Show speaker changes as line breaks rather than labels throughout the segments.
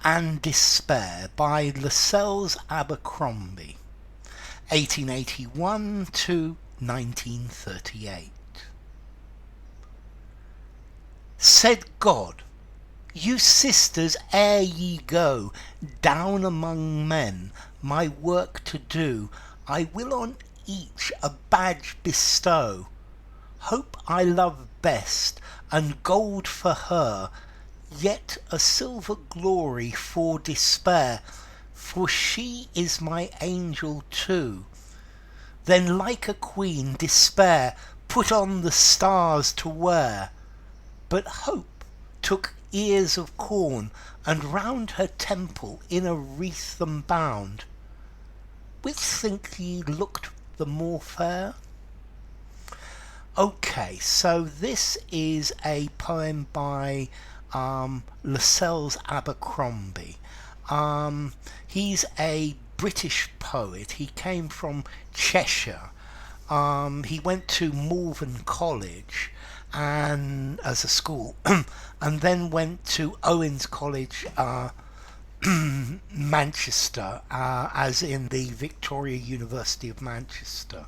and Despair by Lascelles Abercrombie, 1881 to 1938. Said God, "You sisters, ere ye go down among men, my work to do, I will on each a badge bestow. Hope I love best, and gold for her, yet a silver glory for Despair, for she is my angel too." Then like a queen, Despair put on the stars to wear, but Hope took ears of corn, and round her temple in a wreath them bound. Which think ye looked the more fair? Okay, so this is a poem by Lascelles Abercrombie. He's a British poet. He came from Cheshire. He went to Malvern College and as a school and then went to Owens College, Manchester, as in the Victoria University of Manchester.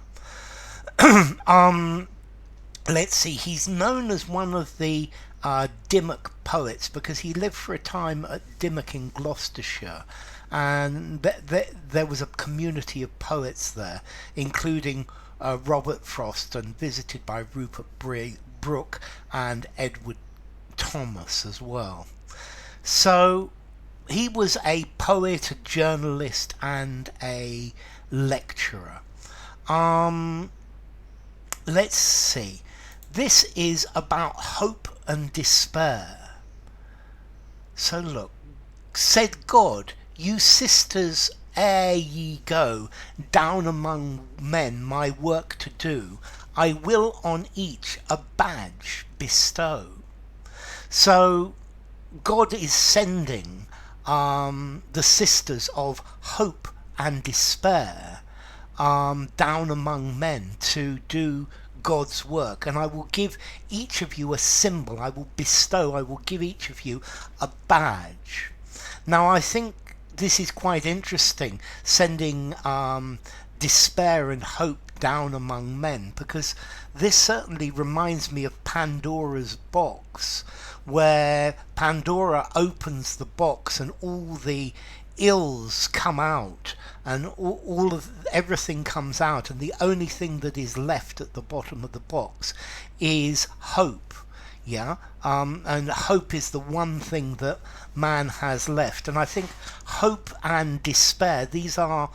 Let's see, he's known as one of the Dimmock poets because he lived for a time at Dimmock in Gloucestershire, and there was a community of poets there, including Robert Frost, and visited by Rupert Brooke and Edward Thomas as well. So he was a poet, a journalist, and a lecturer. Let's see. This is about hope and despair. So look, said God, "You sisters, ere ye go down among men my work to do, I will on each a badge bestow." So God is sending the sisters of hope and despair down among men to do God's work, and I will give each of you a symbol. I will give each of you a badge. Now I think this is quite interesting, sending despair and hope down among men, because this certainly reminds me of Pandora's box, where Pandora opens the box and all the ills come out, and everything comes out, and the only thing that is left at the bottom of the box is hope. And hope is the one thing that man has left. And I think hope and despair, these are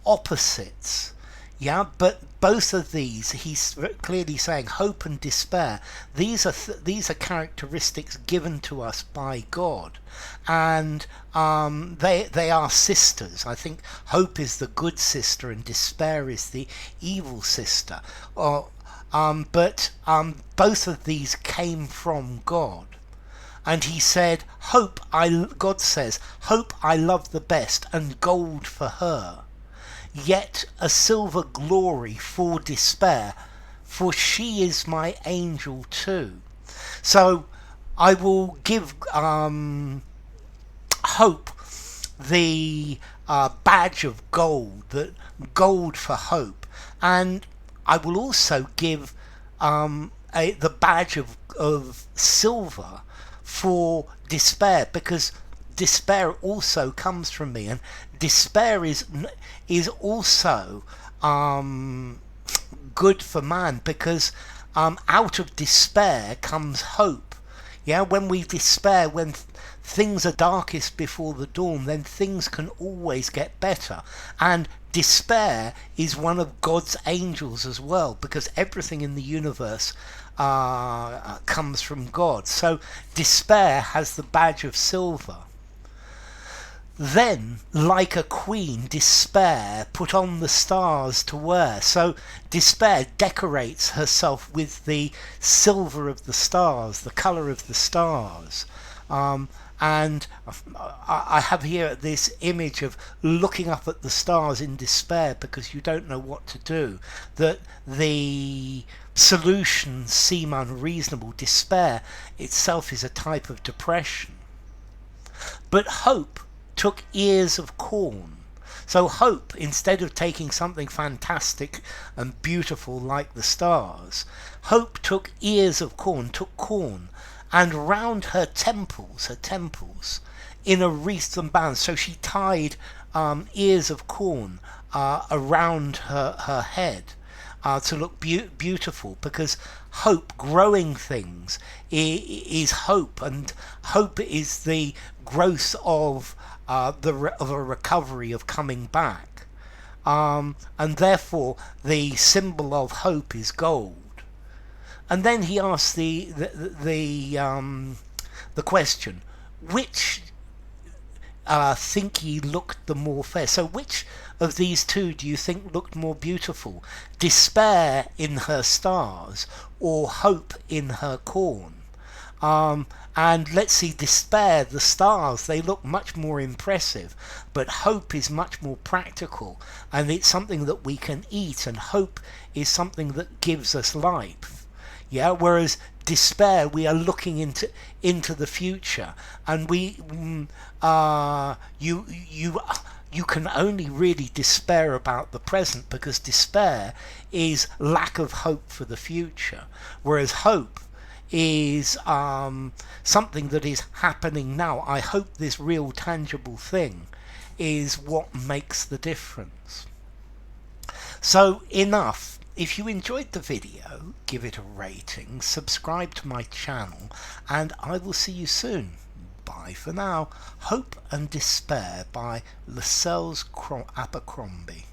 opposites. But both of these, he's clearly saying, hope and despair, these are characteristics given to us by God, and they are sisters. I think hope is the good sister and despair is the evil sister. But both of these came from God. And he said, God says, "Hope I love the best, and gold for her, yet a silver glory for despair, for she is my angel too." So I will give hope the badge of gold, gold for hope, and I will also give the badge of silver for despair, because despair also comes from me, and despair is also good for man, because out of despair comes hope. When we despair, when things are darkest before the dawn, then things can always get better. And despair is one of God's angels as well, because everything in the universe comes from God. So despair has the badge of silver. Then, like a queen, despair put on the stars to wear. So despair decorates herself with the silver of the stars, the colour of the stars. And I have here this image of looking up at the stars in despair because you don't know what to do, that the solutions seem unreasonable. Despair itself is a type of depression. But hope took ears of corn. So hope, instead of taking something fantastic and beautiful like the stars, hope took ears of corn, took corn, and round her temples, in a wreath and band. So she tied ears of corn around her head to look beautiful, because hope, growing things, is hope, and hope is the growth of of a recovery, of coming back, and therefore the symbol of hope is gold. And then he asked the question, which think ye looked the more fair? So which of these two do you think looked more beautiful? Despair in her stars, or hope in her corn? And let's see, despair, the stars, they look much more impressive, but hope is much more practical, and it's something that we can eat, and hope is something that gives us life. Yeah, whereas despair, we are looking into the future, and you can only really despair about the present, because despair is lack of hope for the future, whereas hope is something that is happening now. I hope this real tangible thing is what makes the difference. So enough. If you enjoyed the video, give it a rating, subscribe to my channel, and I will see you soon. Bye for now. Hope and Despair by Lascelles Abercrombie.